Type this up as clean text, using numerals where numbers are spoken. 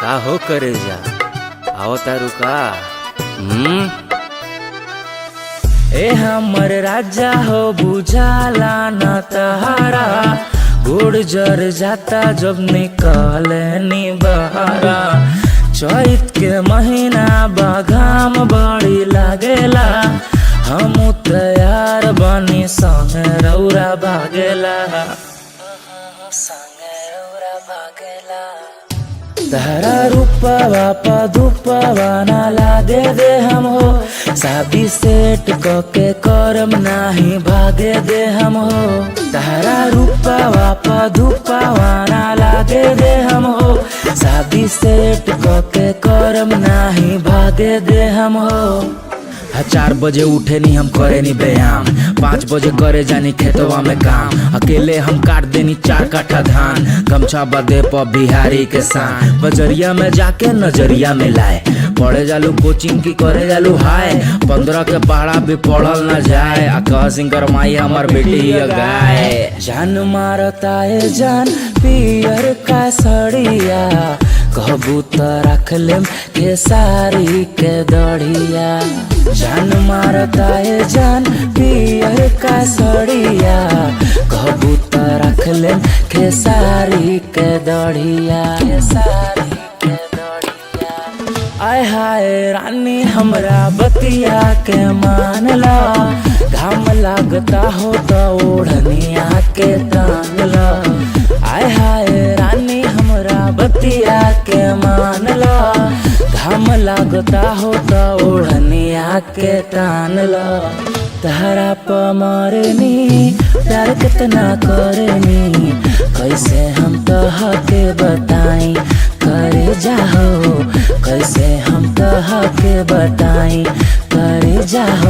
का हो करे जा आओ तारू का ए हमर राजा हो बुझाला न तहारा गोड़ जर जाता जब निकले नी बहारा। चैत के महीना बाघाम बड़ी लागेला हम तैयार बनी संगे रौरा भागेला तहरा रूपवा पधुपवा ना लागे दे हम हो शादी सेट के करम नाही भागे दे हम हो। तहरा रूपवा पधुपवा ना लागे दे हम हो शादी सेट के करम नाही भागे दे हम हो। 4 बजे उठे नी हम करे नी व्यायाम 5 बजे करे जानी खेतवा में काम अकेले हम काट देनी 4 काठा धान गमछा बदे पर बिहारी के सान बजरिया में जाके नजरिया में लाए पढ़े जालू कोचिंग की करे जालू हाय 15 के पहाड़ा भी पढ़ल न जाए कह सिंगर माई हमार बेटी गाय जान मारता है जान पियर का सड़िया कहबू तो रख लेम के सारी के दड़िया जान मारता है जान पियर का सड़िया कहबू तो रख लेम के सारी के दड़िया आय हाय रानी हमरा बतिया के मान ला घाम लागता हो तो ओढ़निया के तान ला। आय हाय रानी हमरा बतिया के मान ला घाम लागता हो तो ओढ़निया के तान ला। तहरा प मरनी प्यार कितना करनी कैसे हम तह के बताई करे जाहो कैसे हम तह के बताई करे जाहो।